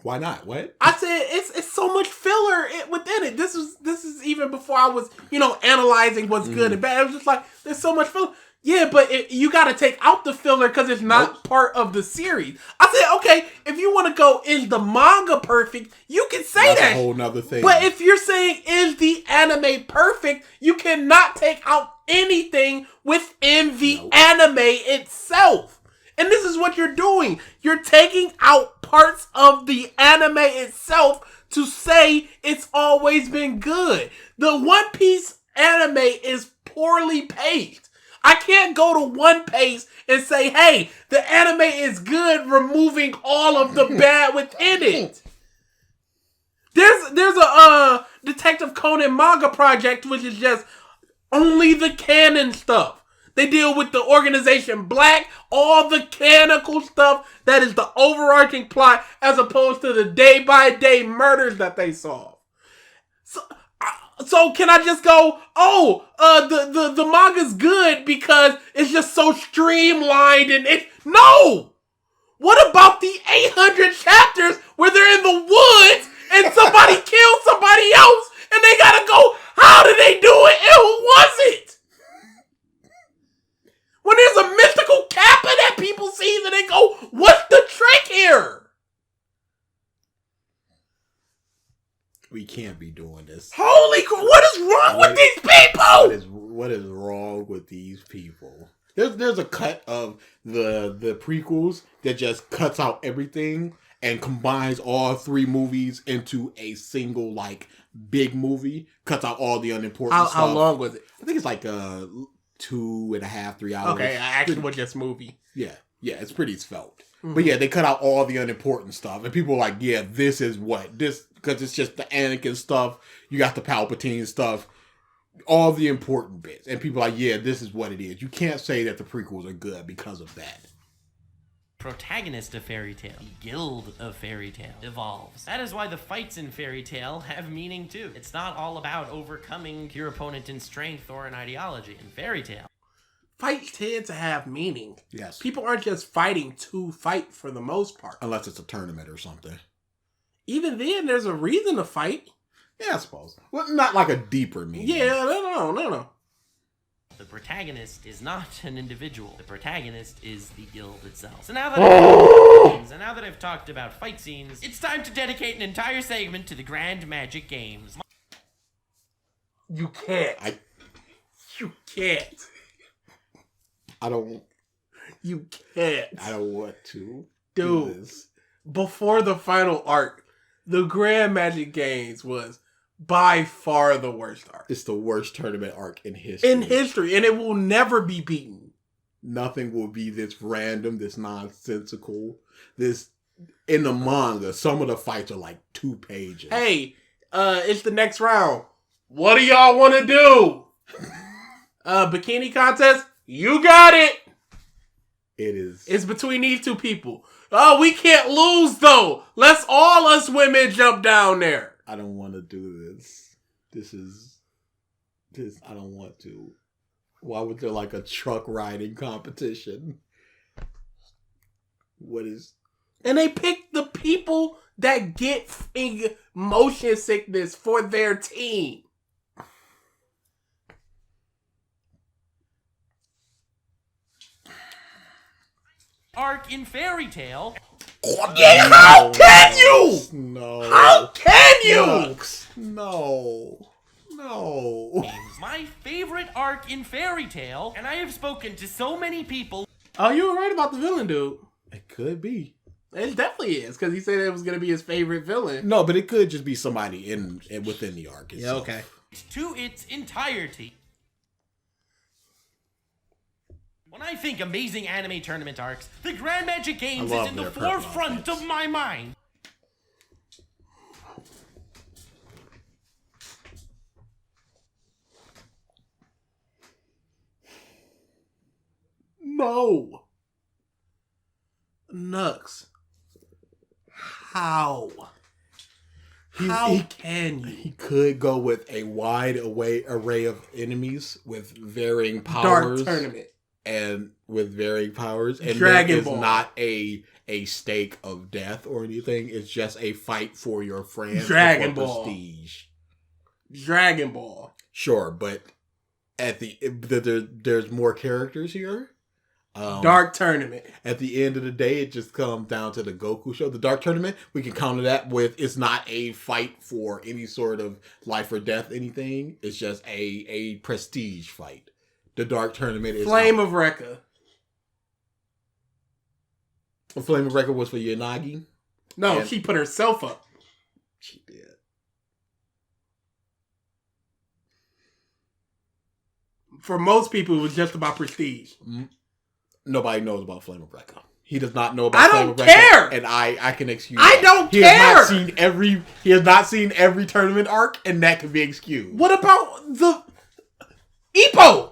Why not? What? I said, it's so much filler within it. This is even before I was, analyzing what's good and bad. It was just like, there's so much filler. Yeah, but you got to take out the filler because it's not part of the series. I said, okay, if you want to go, is the manga perfect? You can say That's that. a whole nother thing. But if you're saying, is the anime perfect, you cannot take out anything within the anime itself. And this is what you're doing. You're taking out parts of the anime itself to say it's always been good. The One Piece anime is poorly paced. I can't go to One Piece and say, hey, the anime is good, removing all of the bad within it. There's a Detective Conan manga project, which is just only the canon stuff. They deal with the organization Black, all the canonical stuff that is the overarching plot, as opposed to the day-by-day murders that they solve. So can I just go, the manga's good because it's just so streamlined and no! What about the 800 chapters where they're in the woods and somebody killed somebody else and they gotta go, how did they do it and who was it? When there's a mystical kappa that people see, then they go, what's the trick here? We can't be doing this. Holy crap, what is wrong with these people? What is wrong with these people? There's a cut of the prequels that just cuts out everything and combines all three movies into a single, big movie. Cuts out all the unimportant stuff. How long was it? I think it's 2.5, 3 hours. Okay, I actually watched this movie. Yeah, it's pretty svelte. Mm-hmm. But yeah, they cut out all the unimportant stuff. And people are like, yeah, this is what? This, because it's just the Anakin stuff. You got the Palpatine stuff. All the important bits. And people are like, yeah, this is what it is. You can't say that the prequels are good because of that. Protagonist of Fairy Tail, the guild of Fairy Tail, evolves. That is why the fights in Fairy Tail have meaning too. It's not all about overcoming your opponent in strength or an ideology. In Fairy Tail, fights tend to have meaning. Yes. People aren't just fighting to fight for the most part. Unless it's a tournament or something. Even then, there's a reason to fight. Yeah, I suppose. Well, not like a deeper meaning. Yeah, no. the protagonist is not an individual. The protagonist is the guild itself. So now that I've talked about fight scenes, it's time to dedicate an entire segment to the Grand Magic Games. You can't. You can't. I don't. You can't. I don't want to. Dude, before the final arc, the Grand Magic Games was by far the worst arc. It's the worst tournament arc in history. And it will never be beaten. Nothing will be this random, this nonsensical, this... In the manga, some of the fights are 2 pages. Hey, it's the next round. What do y'all want to do? Bikini contest? You got it. It is. It's between these two people. Oh, we can't lose though. Let's all us women jump down there. I don't want to do this. This. I don't want to. Why would there a truck riding competition? What is... And they pick the people that get motion sickness for their team. Arc in Fairy Tail. How can you? No. How can you? Nux. No. My favorite arc in Fairy Tail, and I have spoken to so many people. Oh, you were right about the villain, dude. It could be. It definitely is, because he said it was going to be his favorite villain. No, but it could just be somebody within the arc itself. Yeah, okay. To its entirety. When I think amazing anime tournament arcs, the Grand Magic Games is in the forefront of my mind. know. Nux. How? How can you? He could go with a wide array of enemies with varying powers. Dark Tournament. And with varying powers. And Dragon Ball. It's not a stake of death or anything. It's just a fight for your friends. Dragon Ball. Prestige. Dragon Ball. Sure, but at there's more characters here. Dark Tournament. At the end of the day, it just comes down to the Goku show. The Dark Tournament, we can counter that with it's not a fight for any sort of life or death anything. It's just a prestige fight. The Dark Tournament is Flame of Rekka. Flame of Rekka was for Yanagi? No, she put herself up. She did. For most people, it was just about prestige. Nobody knows about Flame of Rekka. He does not know about Flame of Rekka. I don't care! And I can excuse I that. don't He has not seen every tournament arc, and that can be excused. What about the Ippo?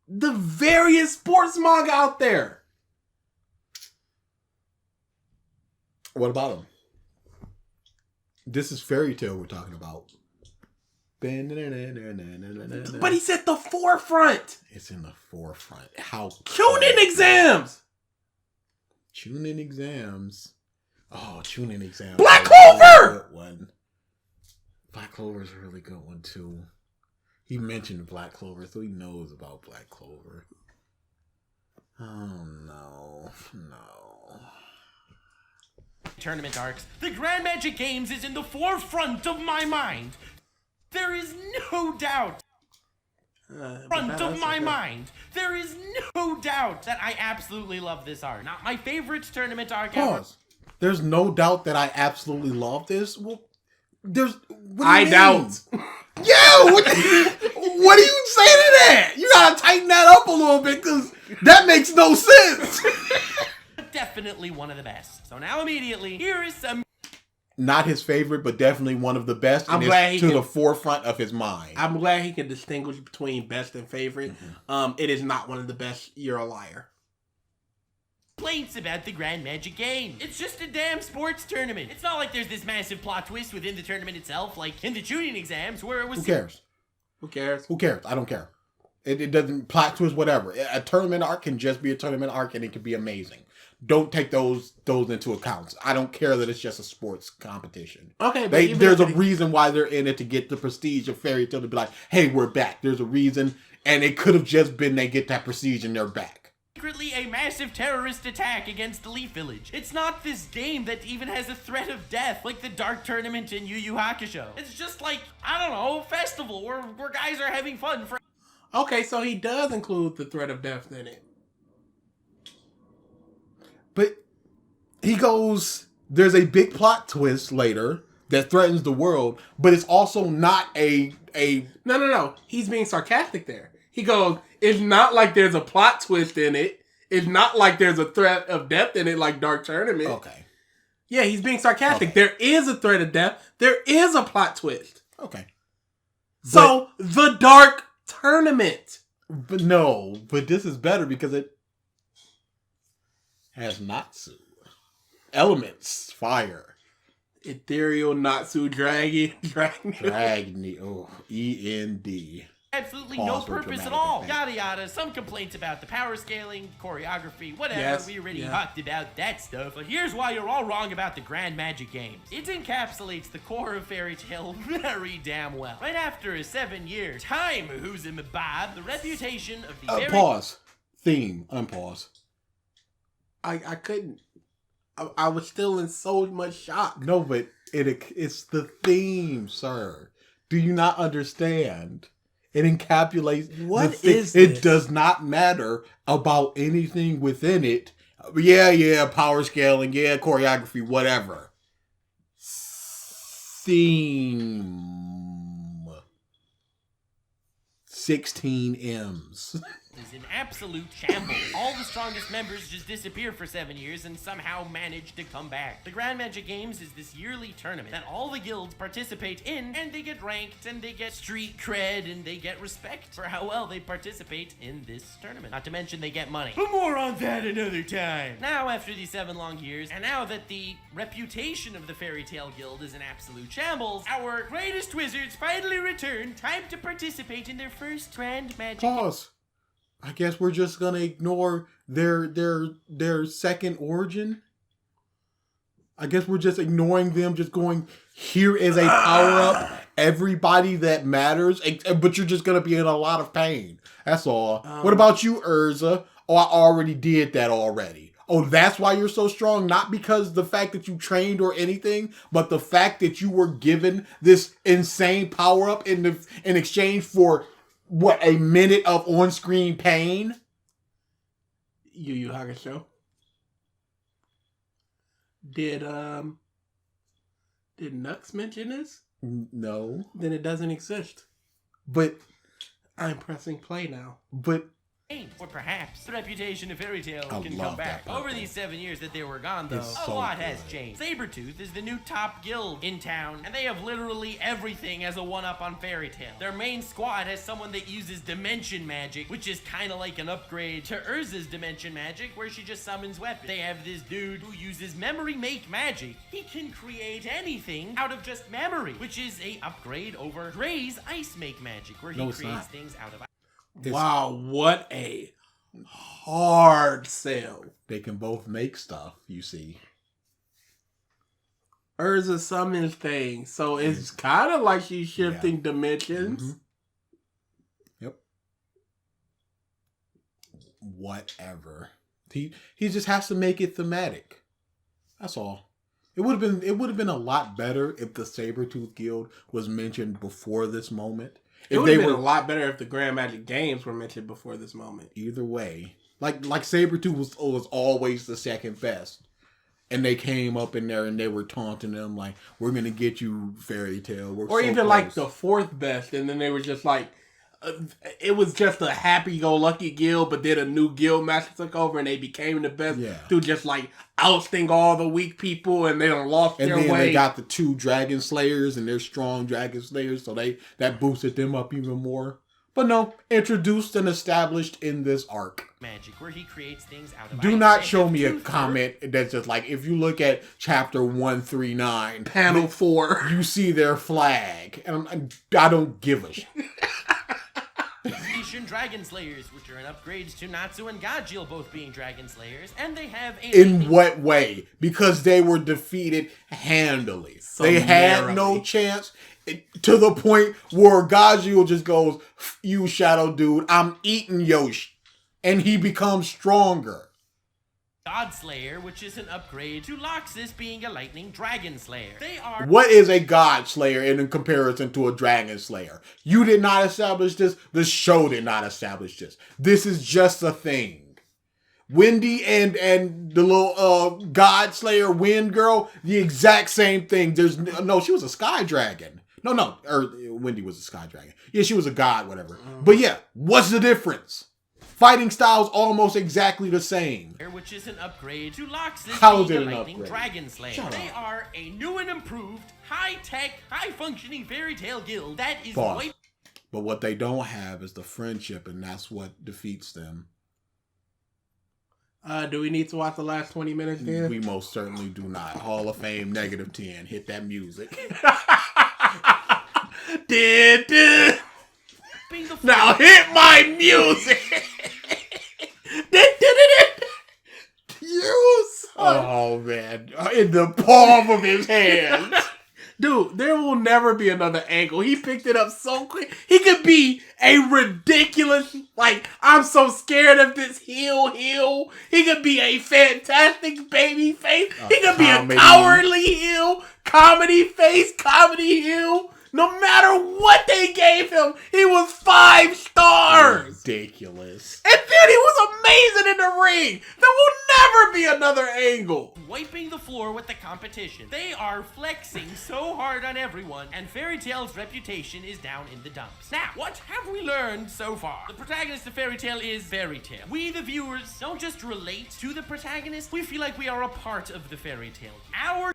The various sports manga out there. What about him? This is Fairy Tail we're talking about. But he's at the forefront. It's in the forefront. How Chunin exams. Chunin exams. Oh, Chunin exams. Black Clover. Good one. Black Clover is a really good one too. He mentioned Black Clover, so he knows about Black Clover. Oh no. Tournament arcs. The Grand Magic Games is in the forefront of my mind. There is no doubt. There is no doubt that I absolutely love this arc. Not my favorite tournament arc ever. There's no doubt that I absolutely love this. Well, I doubt. Yo, what do you say to that? You gotta tighten that up a little bit because that makes no sense. Definitely one of the best. So now immediately, here is some... Not his favorite, but definitely one of the best. I'm glad he to the forefront of his mind. I'm glad he can distinguish between best and favorite. It is not one of the best. You're a liar. Complaints about the Grand Magic Game. It's just a damn sports tournament. It's not like there's this massive plot twist within the tournament itself, like in the Chunin exams, where it was... Who cares? Who cares? I don't care. It doesn't plot twist, whatever. A tournament arc can just be a tournament arc, and it can be amazing. Don't take those into account. I don't care that it's just a sports competition. Okay, but there's a reason why they're in it, to get the prestige of Fairy Tail, to be like, hey, we're back. There's a reason, and it could have just been they get that prestige and they're back. Secretly a massive terrorist attack against the Leaf Village. It's not this game that even has a threat of death like the Dark Tournament in Yu Yu Hakusho. It's just like, I don't know, a festival where guys are having fun for... Okay, so he does include the threat of death in it. But he goes, there's a big plot twist later that threatens the world, but it's also not a... No. He's being sarcastic there. He goes, it's not like there's a plot twist in it. It's not like there's a threat of death in it like Dark Tournament. Okay. Yeah, he's being sarcastic. Okay. There is a threat of death. There is a plot twist. Okay. So, the Dark Tournament. But this is better because it has Natsu. Elements. Fire. Ethereal Natsu Dragon. Oh, END. Absolutely no purpose at all. Yada yada. Some complaints about the power scaling, choreography, whatever. Yes, we already talked about that stuff. But here's why you're all wrong about the Grand Magic Games. It encapsulates the core of Fairy Tail very damn well. Right after a 7-year time, who's in Bob, the reputation of the Pause. Theme. Unpause. I couldn't. I was still in so much shock. No, but it's the theme, sir. Do you not understand? It encapsulates. What is this? It does not matter about anything within it. Yeah, power scaling, choreography, whatever. Theme. 16 M's. is in absolute shambles. All the strongest members just disappear for 7 years and somehow manage to come back. The Grand Magic Games is this yearly tournament that all the guilds participate in, and they get ranked, and they get street cred, and they get respect for how well they participate in this tournament. Not to mention they get money. But more on that another time. Now, after these 7 long years, and now that the reputation of the Fairy Tale Guild is in absolute shambles, our greatest wizards finally return. Time to participate in their first Grand Magic. Pause. I guess we're just gonna ignore their second origin. I guess we're just ignoring them, just going, here is a power-up, everybody that matters, but you're just gonna be in a lot of pain. That's all. What about you, Urza? Oh, I already did that already. Oh, that's why you're so strong? Not because the fact that you trained or anything, but the fact that you were given this insane power-up in exchange for, what, a minute of on-screen pain? Yu Yu Hakusho. Did Nux mention this? No. Then it doesn't exist. But I'm pressing play now. But or perhaps the reputation of Fairy Tale I can love come back. that Over these 7 years that they were gone, though, It's a so lot has good. changed. Sabretooth is the new top guild in town, and they have literally everything as a one-up on Fairy Tale. Their main squad has someone that uses dimension magic, which is kind of like an upgrade to Urza's dimension magic, where she just summons weapons. They have this dude who uses memory make magic. He can create anything out of just memory, which is a upgrade over Gray's ice make magic, where he creates things out of ice. Wow, what a hard sell. they can both make stuff, you see. Urza summons things, so it's kind of like she's shifting dimensions. Mm-hmm. Yep. Whatever. He just has to make it thematic. That's all. It would have been a lot better if the Sabretooth Guild was mentioned before this moment. It would have been a lot better if the Grand Magic Games were mentioned before this moment. Either way. Like Sabretooth was always the second best. And they came up in there and they were taunting them like, we're going to get you, Fairy Tale. Or so even close. Like the fourth best. And then they were just like, it was just a happy-go-lucky guild, but then a new guild master took over and they became the best to just like ousting all the weak people, and they done lost their way. And then they got the 2 Dragon Slayers, and they're strong Dragon Slayers, so that boosted them up even more. But no, introduced and established in this arc. Magic, where he creates things out of Do not show me a comment that's just like, if you look at chapter 139, panel 4, you see their flag, and I don't give a shit. Dragon Slayers, which are an upgrades to Natsu and Gajil, both being Dragon Slayers, and they have a... In what way? Because they were defeated handily. They had no chance, to the point where Gajil just goes, you Shadow Dude, I'm eating Yoshi. And he becomes stronger. God Slayer, which is an upgrade to Loxus being a lightning dragon slayer. They are... What is a God Slayer in comparison to a Dragon Slayer? You did not establish this. The show did not establish this. This is just a thing. Wendy and the little God Slayer Wind Girl, the exact same thing. There's no, she was a Sky Dragon. No, Wendy was a Sky Dragon. Yeah, she was a god, whatever. But yeah, what's the difference? Fighting styles almost exactly the same. Which is an upgrade to Loxus How is being it a an lightning upgrade? dragon slayer. They are a new and improved, high-tech, high-functioning Fairy Tale guild that is But what they don't have is the friendship, and that's what defeats them. Do we need to watch the last 20 minutes then? We most certainly do not. Hall of Fame, -10. Hit that music. Now hit my music. Oh man, in the palm of his hand. Dude, there will never be another angle. He picked it up so quick. He could be a ridiculous, like, I'm so scared of this heel. He could be a fantastic baby face. He could be a cowardly heel, comedy face, comedy heel. No matter what they gave him, he was 5 stars. ridiculous. And then he was amazing in the ring. There will never be another angle. Wiping the floor with the competition. They are flexing so hard on everyone, and Fairy Tail's reputation is down in the dumps. Now, what have we learned so far? The protagonist of Fairy Tail is Fairy Tail. We, the viewers, don't just relate to the protagonist, we feel like we are a part of the Fairy Tail. Our...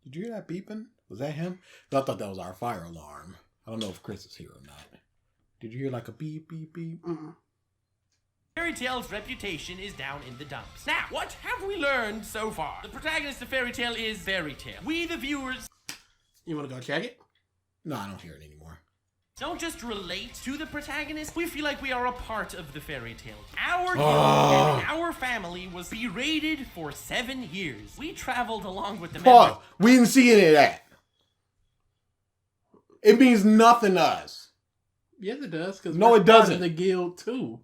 Did you hear that beeping? Was that him? I thought that was our fire alarm. I don't know if Chris is here or not. Did you hear like a beep, beep, beep? Fairy Tail's reputation is down in the dumps. Now, what have we learned so far? The protagonist of Fairy Tail is Fairy Tail. We, the viewers... You want to go check it? No, I don't hear it anymore. Don't just relate to the protagonist, we feel like we are a part of the Fairy Tail. Our guild and our family was berated for 7 years. We traveled along with the members. We didn't see any of that. It means nothing to us. Yes, it does. No, it doesn't. The guild too.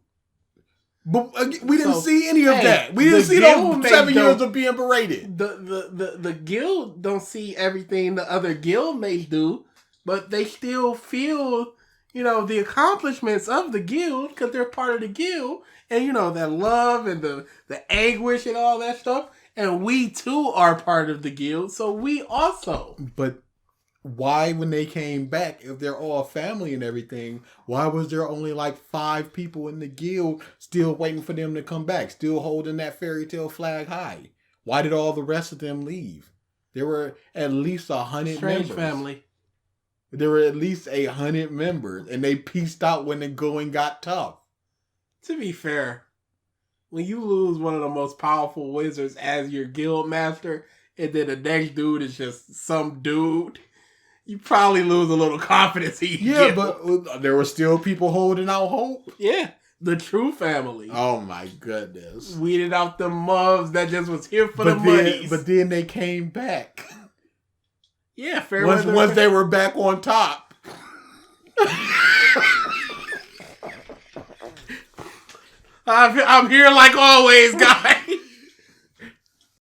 But we didn't see any of that. We didn't see those 7 years of being berated. The guild don't see everything the other guild mates do, but they still feel, the accomplishments of the guild because they're part of the guild, and that love and the anguish and all that stuff. And we too are part of the guild, so we also. But why, when they came back, if they're all family and everything, why was there only like 5 people in the guild still waiting for them to come back, still holding that Fairy Tail flag high? Why did all the rest of them leave? There were at least 100 members. Family. There were at least 100 members, and they pieced out when the going got tough. To be fair, when you lose one of the most powerful wizards as your guild master, and then the next dude is just some dude, you probably lose a little confidence. But there were still people holding out hope. Yeah, the true family. Oh my goodness. Weeded out the mobs that just was here for the money. But then they came back. Yeah, fair. Once they were back on top. I'm here like always, guys.